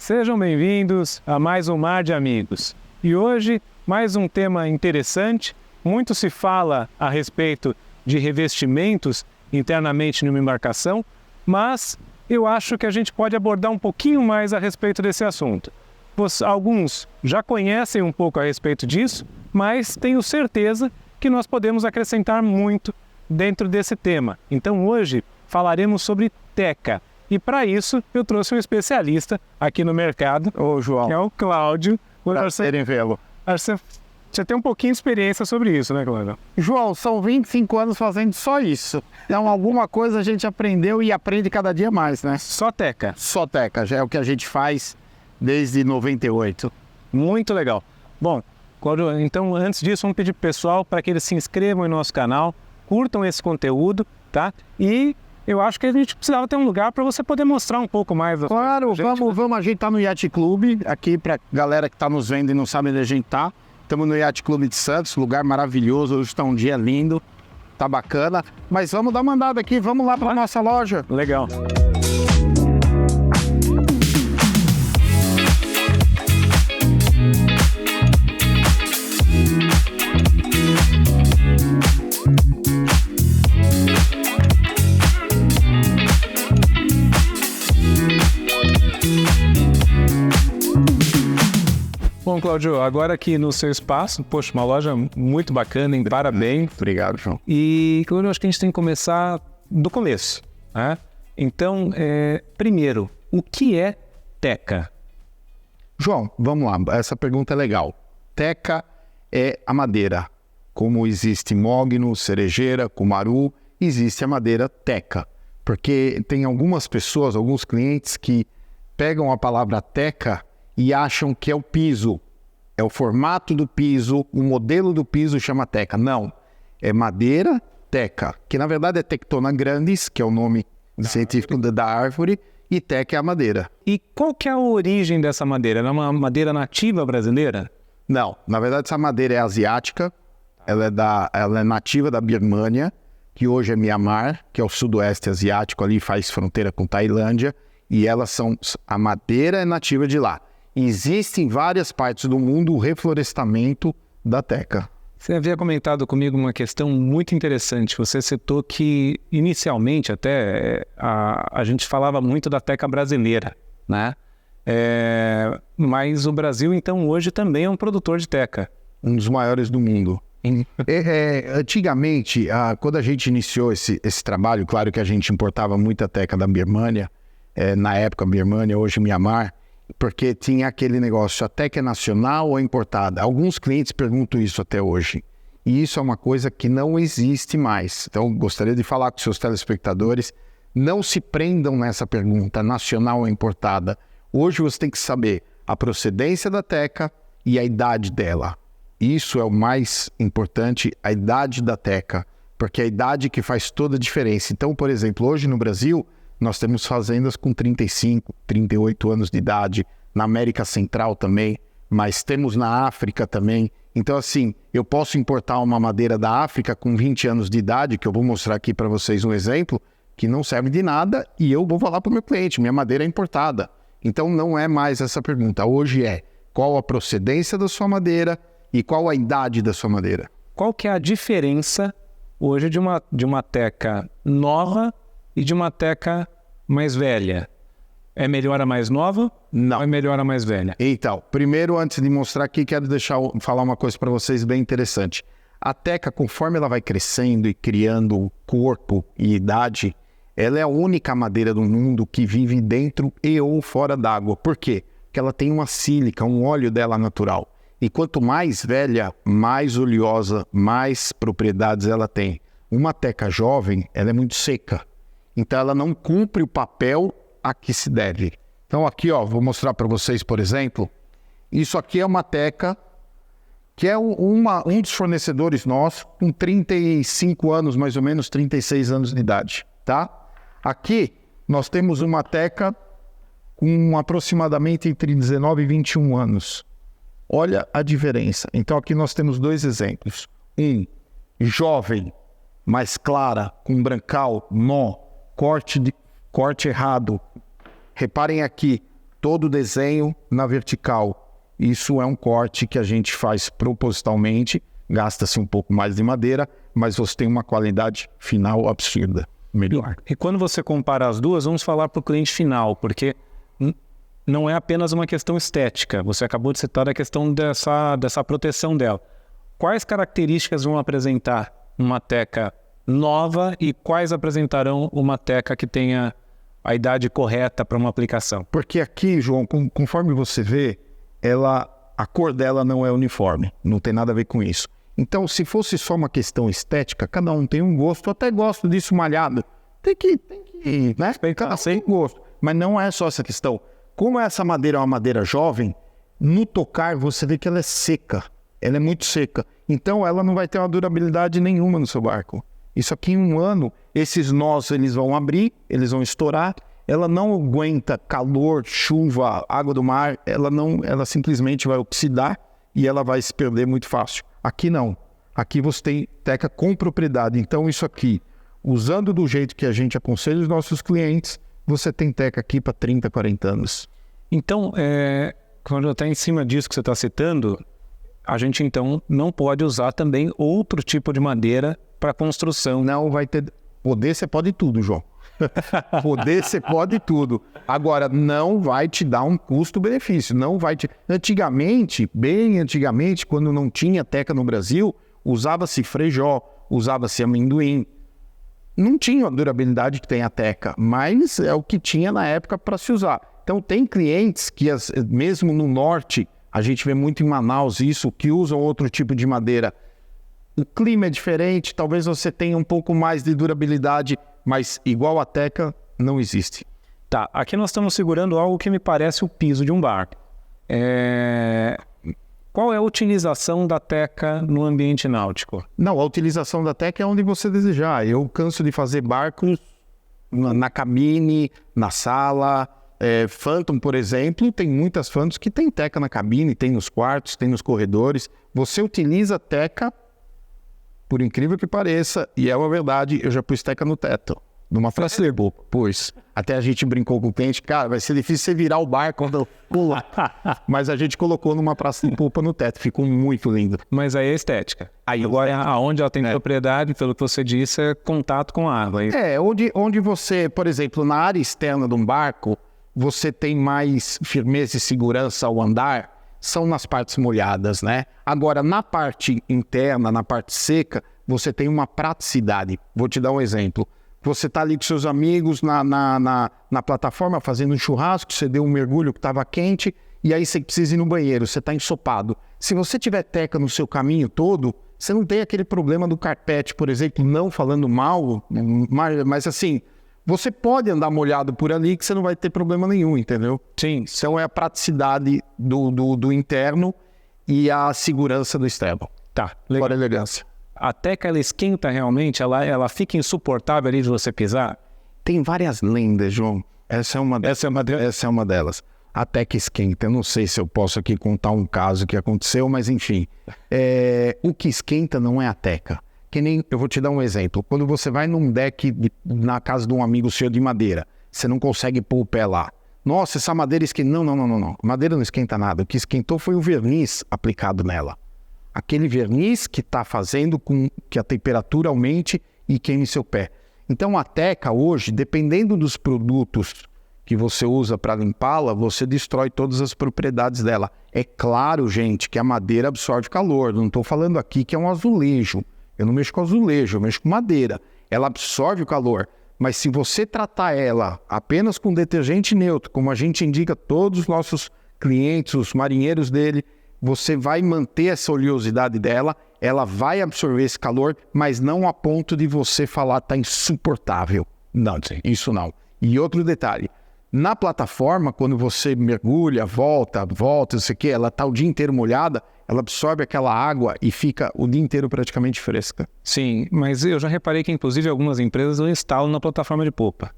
Sejam bem-vindos a mais um Mar de Amigos. E hoje, mais um tema interessante. Muito se fala a respeito de revestimentos internamente numa embarcação, mas eu acho que a gente pode abordar um pouquinho mais a respeito desse assunto. Alguns já conhecem um pouco a respeito disso, mas tenho certeza que nós podemos acrescentar muito dentro desse tema. Então hoje falaremos sobre teca. E para isso eu trouxe um especialista aqui no mercado, João, que é o Cláudio. Prazer em vê-lo. Você já tem um pouquinho de experiência sobre isso, né, Cláudio? João, são 25 anos fazendo só isso. Então alguma coisa a gente aprendeu e aprende cada dia mais, né? Só teca? Só teca, já é o que a gente faz desde 98. Muito legal. Bom, Cláudio, então antes disso vamos pedir pro pessoal para que eles se inscrevam no nosso canal, curtam esse conteúdo, tá? E eu acho que a gente precisava ter um lugar para você poder mostrar um pouco mais. Claro, gente, vamos, a gente tá no Yacht Club, aqui pra galera que tá nos vendo e não sabe onde a gente tá. Estamos no Yacht Club de Santos, lugar maravilhoso, hoje está um dia lindo, tá bacana. Mas vamos dar uma andada aqui, vamos lá para nossa loja. Legal. Bom, Cláudio, agora aqui no seu espaço, poxa, uma loja muito bacana, hein? Parabéns. Obrigado, João. E, Cláudio, acho que a gente tem que começar do começo, né? Então, primeiro, o que é teca? João, vamos lá, essa pergunta é legal. Teca é a madeira. Como existe mogno, cerejeira, cumaru, existe a madeira teca. Porque tem algumas pessoas, alguns clientes que pegam a palavra teca e acham que é o piso, é o formato do piso, o modelo do piso chama teca. Não, é madeira teca, que na verdade é Tectona grandis, que é o nome científico da árvore, e teca é a madeira. E qual que é a origem dessa madeira? Ela é uma madeira nativa brasileira? Não, na verdade essa madeira é asiática, ela é nativa da Birmânia, que hoje é Mianmar, que é o sudoeste asiático, ali faz fronteira com Tailândia, e a madeira é nativa de lá. Existe em várias partes do mundo o reflorestamento da teca. Você havia comentado comigo uma questão muito interessante. Você citou que, inicialmente, até a gente falava muito da teca brasileira, né? Mas o Brasil, então, hoje também é um produtor de teca. Um dos maiores do mundo. Antigamente, quando a gente iniciou esse trabalho, claro que a gente importava muita teca da Birmânia, na época Birmânia, hoje Mianmar, porque tinha aquele negócio, a teca é nacional ou é importada? Alguns clientes perguntam isso até hoje. E isso é uma coisa que não existe mais. Então, gostaria de falar com seus telespectadores, não se prendam nessa pergunta, nacional ou importada. Hoje você tem que saber a procedência da teca e a idade dela. Isso é o mais importante, a idade da teca, porque é a idade que faz toda a diferença. Então, por exemplo, hoje no Brasil, nós temos fazendas com 35, 38 anos de idade, na América Central também, mas temos na África também. Então, assim, eu posso importar uma madeira da África com 20 anos de idade, que eu vou mostrar aqui para vocês um exemplo, que não serve de nada, e eu vou falar para o meu cliente, minha madeira é importada. Então, não é mais essa pergunta. Hoje qual a procedência da sua madeira e qual a idade da sua madeira. Qual que é a diferença hoje de uma teca nova e de uma teca mais velha? É melhor a mais nova? Não. Ou é melhor a mais velha? Então, primeiro, antes de mostrar aqui, quero falar uma coisa para vocês bem interessante. A teca, conforme ela vai crescendo e criando corpo e idade, ela é a única madeira do mundo que vive dentro e ou fora d'água. Por quê? Porque ela tem uma sílica, um óleo dela natural. E quanto mais velha, mais oleosa, mais propriedades ela tem. Uma teca jovem, ela é muito seca. Então ela não cumpre o papel a que se deve. Então aqui, ó, vou mostrar para vocês, por exemplo, isso aqui é uma teca que é um dos fornecedores nossos com 35 anos, mais ou menos 36 anos de idade, tá? Aqui nós temos uma teca com aproximadamente entre 19 e 21 anos. Olha a diferença. Então aqui nós temos dois exemplos. Um jovem, mais clara, com brancal, nó, corte errado. Reparem aqui, todo o desenho na vertical. Isso é um corte que a gente faz propositalmente, gasta-se um pouco mais de madeira, mas você tem uma qualidade final absurda, melhor. E quando você compara as duas, vamos falar para o cliente final, porque não é apenas uma questão estética. Você acabou de citar a questão dessa proteção dela. Quais características vão apresentar uma teca nova e quais apresentarão uma teca que tenha a idade correta para uma aplicação? Porque aqui, João, conforme você vê, a cor dela não é uniforme, não tem nada a ver com isso. Então, se fosse só uma questão estética, cada um tem um gosto. Eu até gosto disso malhado. Tem que né? Cada um tem gosto. Mas não é só essa questão. Como essa madeira é uma madeira jovem, no tocar você vê que ela é seca. Ela é muito seca. Então, ela não vai ter uma durabilidade nenhuma no seu barco. Isso aqui em 1 ano, esses nós eles vão abrir, eles vão estourar. Ela não aguenta calor, chuva, água do mar. Ela simplesmente vai oxidar e ela vai se perder muito fácil. Aqui não. Aqui você tem teca com propriedade. Então isso aqui, usando do jeito que a gente aconselha os nossos clientes, você tem teca aqui para 30, 40 anos. Então, quando está em cima disso que você está citando, a gente então não pode usar também outro tipo de madeira para construção. Não vai ter... Poder você pode tudo, João. Poder você pode tudo. Agora, não vai te dar um custo-benefício. Não vai te... Antigamente, bem antigamente, quando não tinha teca no Brasil, usava-se frejó, usava-se amendoim. Não tinha a durabilidade que tem a teca, mas é o que tinha na época para se usar. Então, tem clientes que, mesmo no norte, a gente vê muito em Manaus isso, que usam outro tipo de madeira. O clima é diferente, talvez você tenha um pouco mais de durabilidade, mas igual a teca, não existe. Tá, aqui nós estamos segurando algo que me parece o piso de um barco. Qual é a utilização da teca no ambiente náutico? Não, a utilização da teca é onde você desejar. Eu canso de fazer barcos na cabine, na sala. Phantom, por exemplo, tem muitas Phantoms que tem teca na cabine, tem nos quartos, tem nos corredores. Você utiliza teca, por incrível que pareça, e é uma verdade, eu já pus teca no teto. Numa praça boa, pois. Até a gente brincou com o cliente, cara, vai ser difícil você virar o barco quando pula. Mas a gente colocou numa praça de polpa no teto, ficou muito lindo. Mas aí é estética. Aí agora, aonde ela tem propriedade, pelo que você disse, é contato com a água. Onde você, por exemplo, na área externa de um barco, você tem mais firmeza e segurança ao andar, são nas partes molhadas, né? Agora, na parte interna, na parte seca, você tem uma praticidade. Vou te dar um exemplo. Você está ali com seus amigos na plataforma fazendo um churrasco, você deu um mergulho que estava quente e aí você precisa ir no banheiro, você está ensopado. Se você tiver teca no seu caminho todo, você não tem aquele problema do carpete, por exemplo, não falando mal, mas assim, você pode andar molhado por ali que você não vai ter problema nenhum, entendeu? Sim. Então é a praticidade do interno e a segurança do externo. Tá, legal. Fora a elegância. A teca, ela esquenta realmente? Ela fica insuportável ali de você pisar? Tem várias lendas, João. Essa é uma delas. A teca esquenta. Eu não sei se eu posso aqui contar um caso que aconteceu, mas enfim. O que esquenta não é a teca. Que nem, eu vou te dar um exemplo. Quando você vai num deck na casa de um amigo seu de madeira, você não consegue pôr o pé lá. Nossa, essa madeira esquenta. Não. Madeira não esquenta nada. O que esquentou foi o verniz aplicado nela. Aquele verniz que está fazendo com que a temperatura aumente e queime seu pé. Então a teca hoje, dependendo dos produtos que você usa para limpá-la, você destrói todas as propriedades dela. É claro, gente, que a madeira absorve calor. Não estou falando aqui que é um azulejo. Eu não mexo com azulejo, eu mexo com madeira. Ela absorve o calor. Mas se você tratar ela apenas com detergente neutro, como a gente indica todos os nossos clientes, os marinheiros dele, você vai manter essa oleosidade dela, ela vai absorver esse calor, mas não a ponto de você falar que está insuportável. Não, isso não. E outro detalhe, na plataforma, quando você mergulha, volta, não sei o que, ela está o dia inteiro molhada, ela absorve aquela água e fica o dia inteiro praticamente fresca. Sim, mas eu já reparei que inclusive algumas empresas não instalam na plataforma de polpa.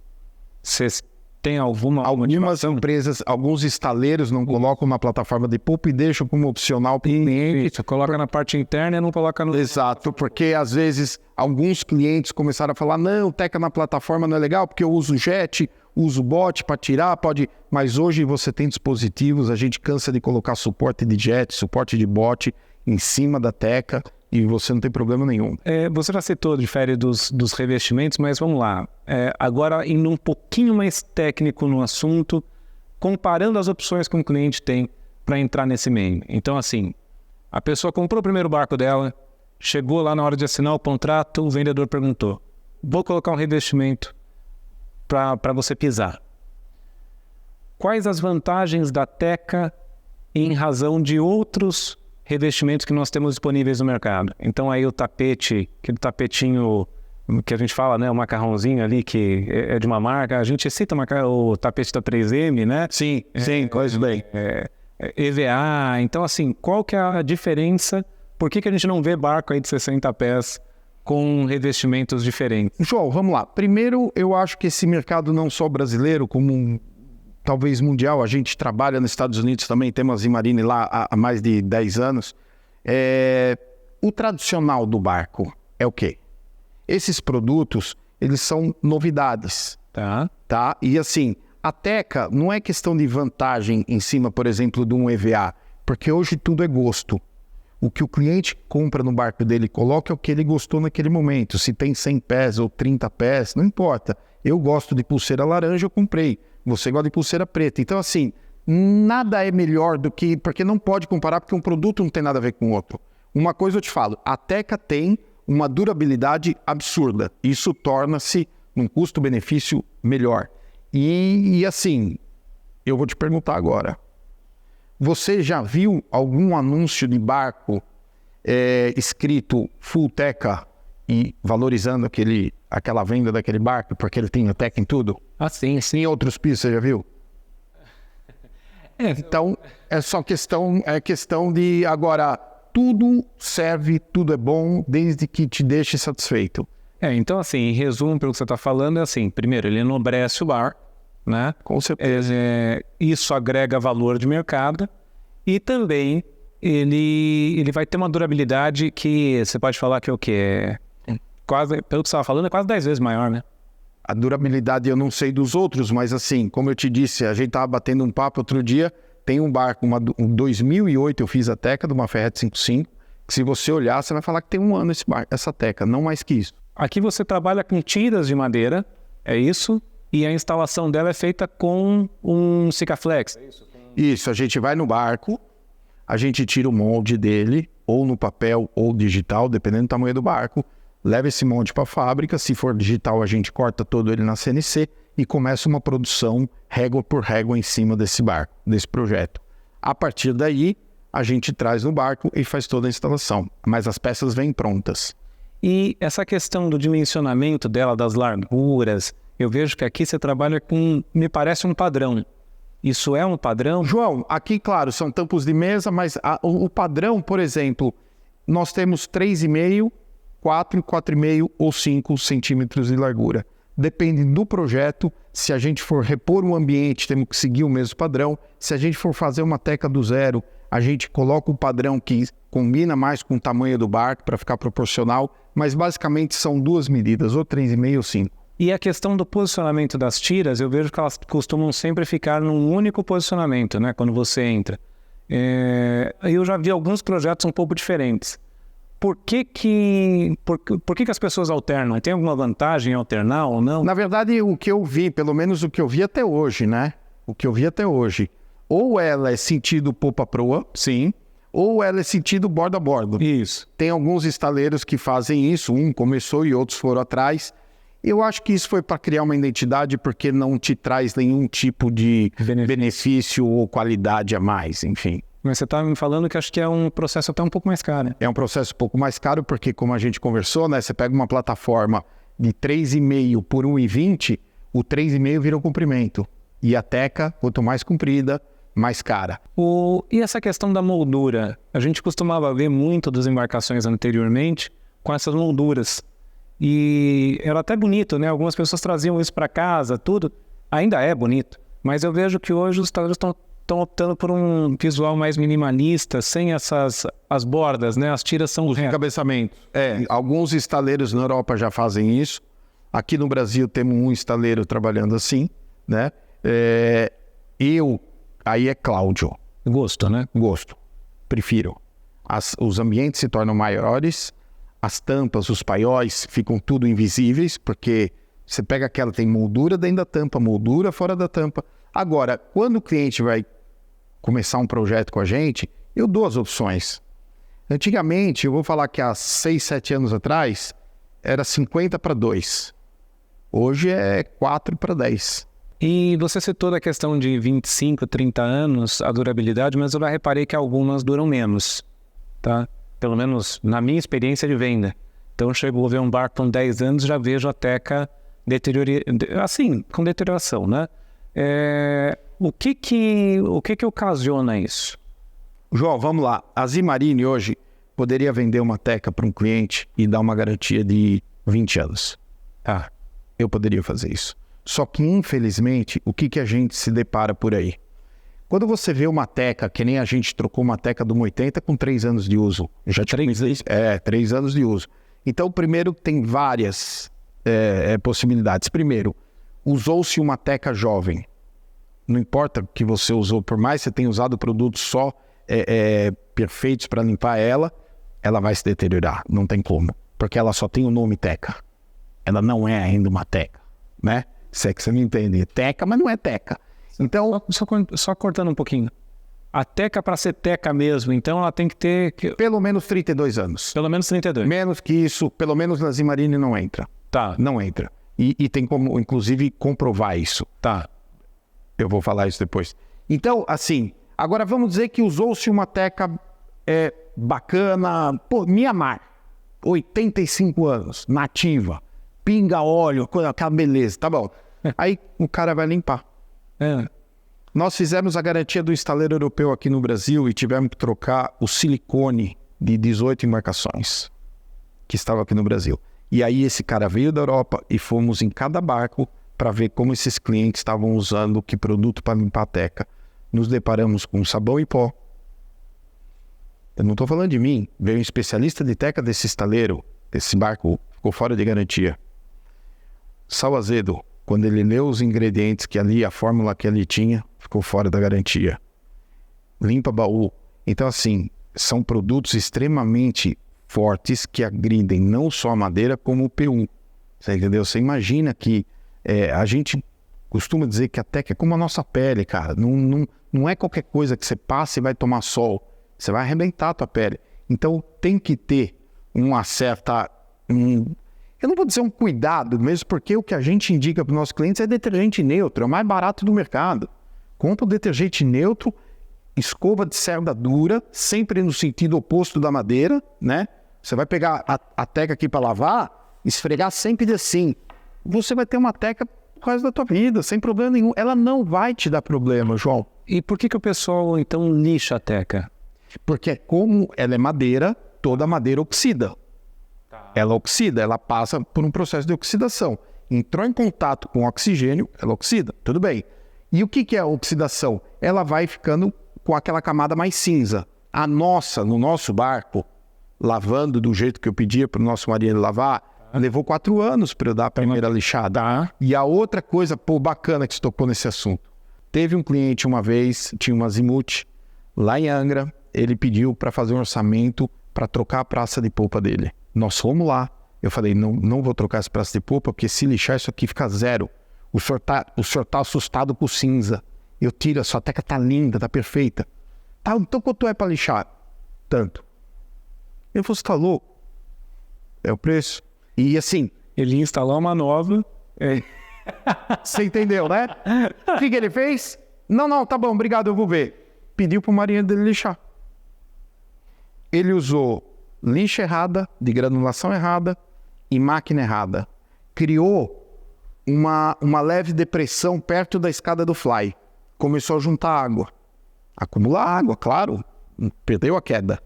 Vocês têm algumas empresas, alguns estaleiros não colocam na plataforma de polpa e deixam como opcional para o cliente. Isso, coloca na parte interna e não coloca no... Exato, porque às vezes alguns clientes começaram a falar, não, teca na plataforma não é legal porque eu uso jet, usa o bote para tirar, pode... Mas hoje você tem dispositivos, a gente cansa de colocar suporte de jet, suporte de bote em cima da teca e você não tem problema nenhum. Você já citou, difere dos revestimentos, mas vamos lá. Agora, indo um pouquinho mais técnico no assunto, comparando as opções que um cliente tem para entrar nesse meio. Então, assim, a pessoa comprou o primeiro barco dela, chegou lá na hora de assinar o contrato, o vendedor perguntou: vou colocar um revestimento para você pisar. Quais as vantagens da Teca em razão de outros revestimentos que nós temos disponíveis no mercado? Então aí o tapete, aquele tapetinho que a gente fala, né, o macarrãozinho ali que é de uma marca, a gente cita o tapete da 3M, né? Sim, coisa bem. EVA, então assim, qual que é a diferença? Por que a gente não vê barco aí de 60 pés com revestimentos diferentes? João, vamos lá. Primeiro, eu acho que esse mercado não só brasileiro, como talvez mundial, a gente trabalha nos Estados Unidos também, temos a Zimarine lá há mais de 10 anos. O tradicional do barco é o quê? Esses produtos, eles são novidades. Tá? E assim, a Teca não é questão de vantagem em cima, por exemplo, de um EVA, porque hoje tudo é gosto. O que o cliente compra no barco dele, coloca é o que ele gostou naquele momento. Se tem 100 pés ou 30 pés, não importa. Eu gosto de pulseira laranja, eu comprei. Você gosta de pulseira preta. Então, assim, nada é melhor do que... Porque não pode comparar, porque um produto não tem nada a ver com o outro. Uma coisa eu te falo, a Teca tem uma durabilidade absurda. Isso torna-se um custo-benefício melhor. E assim, eu vou te perguntar agora. Você já viu algum anúncio de barco escrito Full Teca e valorizando aquela venda daquele barco porque ele tem a Teca em tudo? Ah, sim. Em outros pisos, você já viu? Então, é só questão de... Agora, tudo serve, tudo é bom, desde que te deixe satisfeito. Então assim, em resumo, pelo que você está falando, é assim, primeiro, ele enobrece o bar, né? Com certeza. Isso agrega valor de mercado e também ele vai ter uma durabilidade que você pode falar que é o quê? Quase, pelo que você estava falando, é quase 10 vezes maior, né? A durabilidade eu não sei dos outros, mas assim, como eu te disse, a gente estava batendo um papo outro dia, tem um barco, em 2008 eu fiz a Teca de uma Ferret 55, que se você olhar, você vai falar que tem um ano essa Teca, não mais que isso. Aqui você trabalha com tiras de madeira, é isso? E a instalação dela é feita com um Sikaflex, é isso? Isso, a gente vai no barco, a gente tira o molde dele, ou no papel ou digital, dependendo do tamanho do barco, leva esse molde para a fábrica, se for digital a gente corta todo ele na CNC e começa uma produção régua por régua em cima desse barco, desse projeto. A partir daí, a gente traz no barco e faz toda a instalação, mas as peças vêm prontas. E essa questão do dimensionamento dela, das larguras, eu vejo que aqui você trabalha com, me parece, um padrão. Isso é um padrão? João, aqui, claro, são tampos de mesa, mas o padrão, por exemplo, nós temos 3,5, 4, 4,5 ou 5 centímetros de largura. Depende do projeto. Se a gente for repor um ambiente, temos que seguir o mesmo padrão. Se a gente for fazer uma Teca do zero, a gente coloca o padrão que combina mais com o tamanho do barco para ficar proporcional, mas basicamente são duas medidas, ou 3,5 ou 5. E a questão do posicionamento das tiras, eu vejo que elas costumam sempre ficar num único posicionamento, né, quando você entra. Eu já vi alguns projetos um pouco diferentes. Por que as pessoas alternam? Tem alguma vantagem em alternar ou não? Na verdade, o que eu vi, pelo menos o que eu vi até hoje, né? O que eu vi até hoje, ou ela é sentido popa proa, sim, ou ela é sentido bordo a bordo. Isso. Tem alguns estaleiros que fazem isso, um começou e outros foram atrás. Eu acho que isso foi para criar uma identidade porque não te traz nenhum tipo de benefício ou qualidade a mais, enfim. Mas você está me falando que acho que é um processo até um pouco mais caro. É um processo um pouco mais caro porque, como a gente conversou, né? Você pega uma plataforma de 3,5 por 1,20, o 3,5 vira um comprimento. E a Teca, quanto mais comprida, mais cara. E essa questão da moldura? A gente costumava ver muito das embarcações anteriormente com essas molduras. E era até bonito, né? Algumas pessoas traziam isso para casa, tudo. Ainda é bonito. Mas eu vejo que hoje os estaleiros estão optando por um visual mais minimalista, sem as bordas, né? As tiras são os encabeçamentos. Alguns estaleiros na Europa já fazem isso. Aqui no Brasil temos um estaleiro trabalhando assim. né? Aí é Cláudio. Gosto, né? Gosto. Prefiro. Os ambientes se tornam maiores, as tampas, os paióis ficam tudo invisíveis, porque você pega aquela, tem moldura dentro da tampa, moldura fora da tampa. Agora, quando o cliente vai começar um projeto com a gente, eu dou as opções. Antigamente, eu vou falar que há 6, 7 anos atrás, era 50-2. Hoje é 4-10. E você citou a questão de 25, 30 anos, a durabilidade, mas eu já reparei que algumas duram menos, tá? Pelo menos na minha experiência de venda. Então, chegou a ver um barco com 10 anos, já vejo a teca com deterioração, né? O que ocasiona isso? João, vamos lá. A Zimarine hoje poderia vender uma teca para um cliente e dar uma garantia de 20 anos. Tá. Eu poderia fazer isso. Só que, infelizmente, o que a gente se depara por aí? Quando você vê uma teca, que nem a gente trocou uma teca do 80 com 3 anos de uso. Já 3 anos de uso. Então, primeiro, tem várias possibilidades. Primeiro, usou-se uma teca jovem. Não importa o que você usou, por mais que você tenha usado produtos só perfeitos para limpar ela vai se deteriorar. Não tem como. Porque ela só tem o nome teca. Ela não é ainda uma teca, né? Se é que você me entende. Teca, mas não é teca. Então, só cortando um pouquinho. A teca, para ser teca mesmo, então ela tem que ter... Pelo menos 32 anos. Pelo menos 32. Menos que isso, pelo menos na Zimarine não entra. Tá. Não entra. E tem como, inclusive, comprovar isso. Tá. Eu vou falar isso depois. Então, assim, agora vamos dizer que usou-se uma teca bacana. Pô, Mianmar, 85 anos, nativa, pinga óleo, aquela beleza, tá bom. Aí o cara vai limpar. Nós fizemos a garantia do estaleiro europeu aqui no Brasil e tivemos que trocar o silicone de 18 embarcações que estava aqui no Brasil. E aí esse cara veio da Europa e fomos em cada barco para ver como esses clientes estavam usando que produto para limpar a teca. Nos deparamos com sabão e pó. Eu não estou falando de mim. Veio um especialista de teca desse estaleiro, esse barco ficou fora de garantia. Sal azedo, quando ele leu os ingredientes que ali, a fórmula que ali tinha, ficou fora da garantia. Limpa baú. Então, assim, são produtos extremamente fortes que agridem não só a madeira, como o PU. Você entendeu? Você imagina que a gente costuma dizer que a teca é como a nossa pele, cara. Não é qualquer coisa que você passa e vai tomar sol. Você vai arrebentar a tua pele. Então, tem que ter uma certa... eu não vou dizer um cuidado, mesmo porque o que a gente indica para os nossos clientes é detergente neutro, é o mais barato do mercado. Compra o detergente neutro, escova de cerda dura, sempre no sentido oposto da madeira, né? Você vai pegar a teca aqui para lavar, esfregar sempre assim. Você vai ter uma teca por causa da tua vida, sem problema nenhum. Ela não vai te dar problema, João. E por que o pessoal, então, lixa a teca? Porque como ela é madeira, toda madeira oxida. Ela oxida, ela passa por um processo de oxidação. Entrou em contato com oxigênio, ela oxida, tudo bem. E o que é a oxidação? Ela vai ficando com aquela camada mais cinza. No nosso barco, lavando do jeito que eu pedia para o nosso marinheiro lavar, levou 4 anos para eu dar a primeira lixada. E a outra coisa, bacana que você tocou nesse assunto. Teve um cliente uma vez, tinha uma Azimuth, lá em Angra, ele pediu para fazer um orçamento para trocar a praça de polpa dele. Nós fomos lá. Eu falei, não vou trocar essa praça de polpa, porque se lixar isso aqui fica zero. O senhor tá assustado com o cinza. Eu tiro, a sua teca tá linda, tá perfeita. Tá, então quanto é para lixar? Tanto. Ele falou, você tá louco? É o preço. E assim... Ele ia instalar uma nova... Você entendeu, né? O que ele fez? Não, tá bom, obrigado, eu vou ver. Pediu pro marinheiro dele lixar. Ele usou lixa errada, de granulação errada e máquina errada. Criou uma leve depressão perto da escada do fly. Começou a juntar água. Acumular água, claro. Perdeu a queda.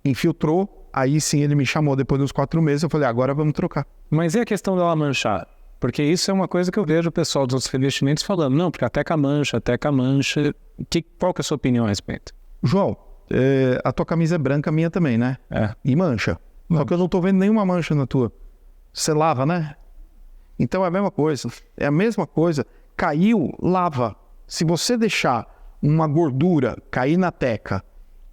Infiltrou. Aí sim ele me chamou depois dos 4 meses. Eu falei, agora vamos trocar. Mas e a questão dela manchar? Porque isso é uma coisa que eu vejo o pessoal dos outros revestimentos falando. Não, porque a teca mancha. Qual que é a sua opinião a respeito? João, a tua camisa é branca, a minha também, né? E mancha. Só que eu não tô vendo nenhuma mancha na tua. Você lava, né? Então é a mesma coisa. É a mesma coisa. caiu, lava. Se você deixar uma gordura cair na teca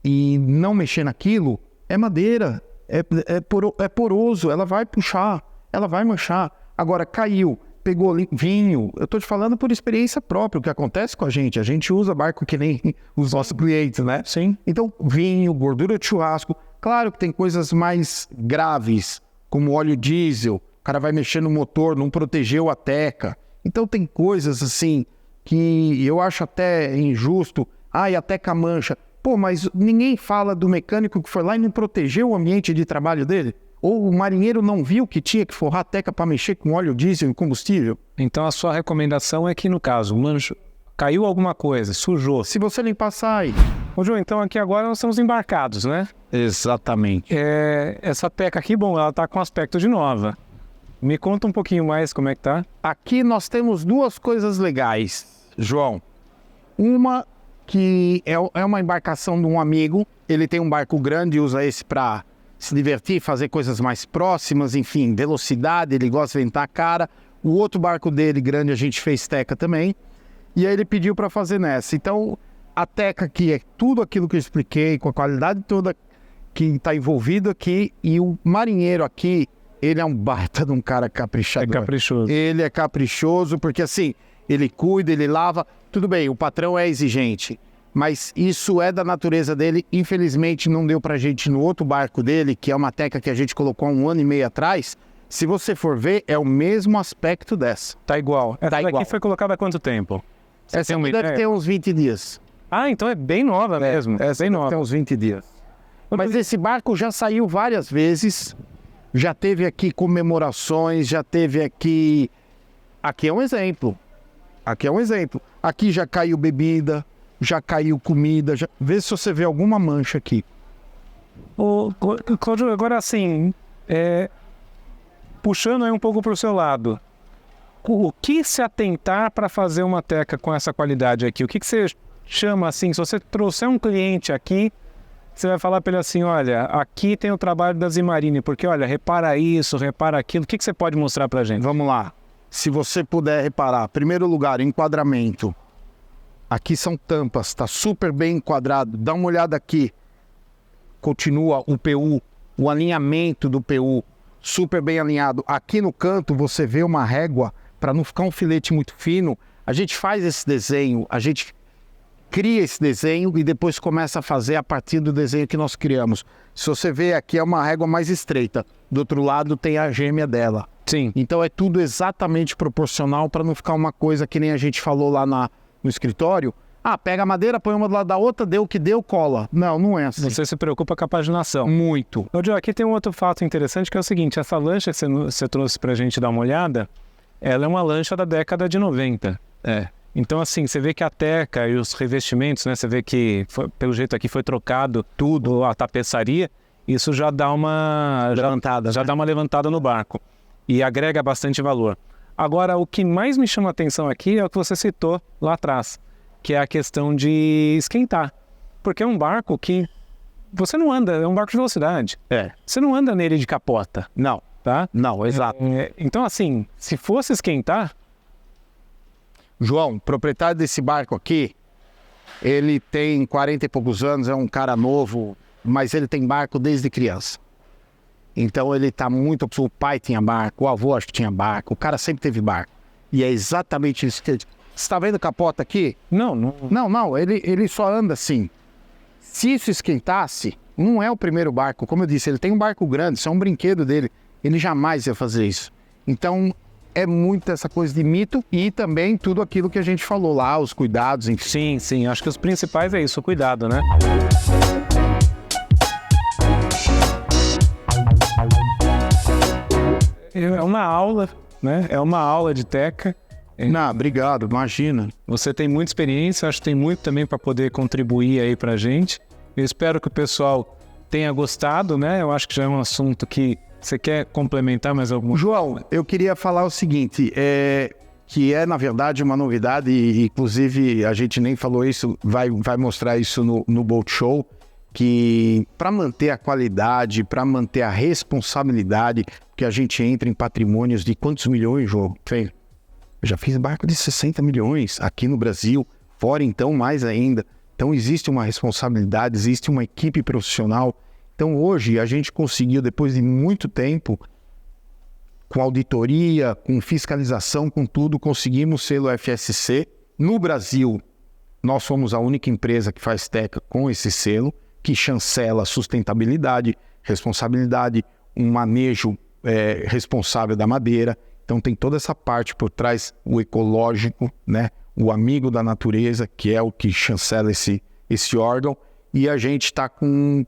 e não mexer naquilo, é madeira, é poroso, ela vai puxar, ela vai manchar. Agora, caiu, pegou vinho, eu tô te falando por experiência própria, o que acontece com a gente usa barco que nem os nossos clientes, né? Sim. Então, vinho, gordura de churrasco, claro que tem coisas mais graves, como óleo diesel, o cara vai mexer no motor, não protegeu a teca. Então tem coisas assim que eu acho até injusto, e a teca mancha. Pô, mas ninguém fala do mecânico que foi lá e não protegeu o ambiente de trabalho dele? Ou o marinheiro não viu que tinha que forrar a teca para mexer com óleo diesel e combustível? Então a sua recomendação é que, no caso, caiu alguma coisa, sujou. Se você limpar, sai. Ô, João, então aqui agora nós estamos embarcados, né? Exatamente. Essa teca aqui, bom, ela tá com aspecto de nova. Me conta um pouquinho mais como é que tá. Aqui nós temos duas coisas legais, João. Uma que é uma embarcação de um amigo, ele tem um barco grande e usa esse para se divertir, fazer coisas mais próximas, enfim, velocidade, ele gosta de ventar a cara. O outro barco dele grande a gente fez teca também, e aí ele pediu para fazer nessa. Então a teca aqui é tudo aquilo que eu expliquei, com a qualidade toda que está envolvido aqui, e o marinheiro aqui, ele é um baita de um cara caprichador. É caprichoso. Ele é caprichoso porque assim, ele cuida, ele lava. Tudo bem, o patrão é exigente, mas isso é da natureza dele. Infelizmente não deu pra gente no outro barco dele, que é uma teca que a gente colocou há 1 ano e meio atrás. Se você for ver, é o mesmo aspecto dessa. Tá igual. Essa Tá daqui igual. foi colocada há quanto tempo? Essa deve ter uns 20 dias. Então é bem nova mesmo. Essa bem deve nova. ter uns 20 dias. Mas esse barco já saiu várias vezes, já teve aqui comemorações, já teve aqui... Aqui é um exemplo. Aqui é um exemplo. Aqui já caiu bebida, já caiu comida. Vê se você vê alguma mancha aqui. Ô, Cláudio, agora assim, puxando aí um pouco para o seu lado, o que se atentar para fazer uma teca com essa qualidade aqui? O que você chama assim, se você trouxer um cliente aqui, você vai falar para ele assim, olha, aqui tem o trabalho da Zimarine, porque olha, repara isso, repara aquilo, o que você pode mostrar para a gente? Vamos lá. Se você puder reparar, primeiro lugar, enquadramento. Aqui são tampas, está super bem enquadrado. Dá uma olhada aqui. Continua o PU, o alinhamento do PU, super bem alinhado. Aqui no canto você vê uma régua, para não ficar um filete muito fino. A gente faz esse desenho, a gente cria esse desenho e depois começa a fazer a partir do desenho que nós criamos. Se você vê aqui é uma régua mais estreita, do outro lado tem a gêmea dela. Sim. Então é tudo exatamente proporcional para não ficar uma coisa que nem a gente falou lá no escritório. Pega a madeira, põe uma do lado da outra, deu o que deu, cola. Não, não é assim. Você se preocupa com a paginação. Muito. Cláudio, aqui tem um outro fato interessante que é o seguinte, essa lancha que você trouxe pra gente dar uma olhada, ela é uma lancha da década de 90. Então, assim, você vê que a teca e os revestimentos, né? Você vê que, pelo jeito aqui, foi trocado tudo, a tapeçaria. Isso já dá uma levantada, já dá uma levantada no barco. E agrega bastante valor. Agora, o que mais me chama a atenção aqui é o que você citou lá atrás, que é a questão de esquentar. Porque é um barco que você não anda, é um barco de velocidade. Você não anda nele de capota. Não. Tá? Não, exato. Então, assim, se fosse esquentar... João, proprietário desse barco aqui, ele tem 40 e poucos anos, é um cara novo, mas ele tem barco desde criança. Então ele tá muito... O pai tinha barco, o avô acho que tinha barco, o cara sempre teve barco. E é exatamente isso que ele... Você tá vendo a capota aqui? Não. Não, ele só anda assim. Se isso esquentasse, não é o primeiro barco. Como eu disse, ele tem um barco grande, isso é um brinquedo dele. Ele jamais ia fazer isso. Então, é muito essa coisa de mito e também tudo aquilo que a gente falou lá, os cuidados, enfim. Sim. Acho que os principais é isso, o cuidado, né? É uma aula, né? É uma aula de teca. Não, obrigado, imagina. Você tem muita experiência, acho que tem muito também para poder contribuir aí pra gente. Eu espero que o pessoal tenha gostado, né? Eu acho que já é um assunto que você quer complementar mais algum? João, eu queria falar o seguinte, que é na verdade uma novidade, e inclusive a gente nem falou isso, vai mostrar isso no Boat Show, que para manter a qualidade, para manter a responsabilidade, que a gente entra em patrimônios de quantos milhões, João? Eu já fiz barco de 60 milhões aqui no Brasil, fora então mais ainda. Então existe uma responsabilidade, existe uma equipe profissional. Então hoje a gente conseguiu, depois de muito tempo, com auditoria, com fiscalização, com tudo, conseguimos selo FSC. No Brasil, nós somos a única empresa que faz teca com esse selo, que chancela sustentabilidade, responsabilidade, um manejo responsável da madeira. Então tem toda essa parte por trás, o ecológico, né? O amigo da natureza, que é o que chancela esse órgão. E a gente está com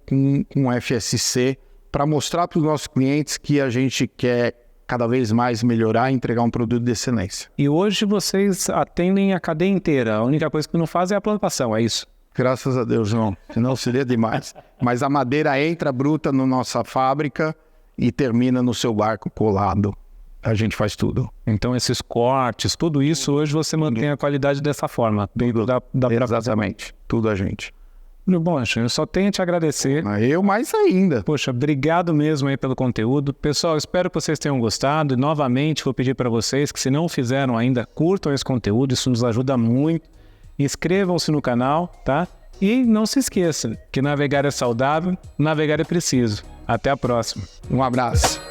FSC para mostrar para os nossos clientes que a gente quer cada vez mais melhorar e entregar um produto de excelência. E hoje vocês atendem a cadeia inteira. A única coisa que não fazem é a plantação, é isso? Graças a Deus, não. Senão seria demais. Mas a madeira entra bruta na nossa fábrica e termina no seu barco colado. A gente faz tudo. Então esses cortes, tudo isso, hoje você mantém a qualidade dessa forma. Exatamente. Tudo a gente. Bom, eu só tenho a te agradecer. Eu mais ainda. Poxa, obrigado mesmo aí pelo conteúdo. Pessoal, espero que vocês tenham gostado. E novamente vou pedir para vocês que, se não fizeram ainda, curtam esse conteúdo. Isso nos ajuda muito. Inscrevam-se no canal, tá? E não se esqueçam que navegar é saudável, navegar é preciso. Até a próxima. Um abraço.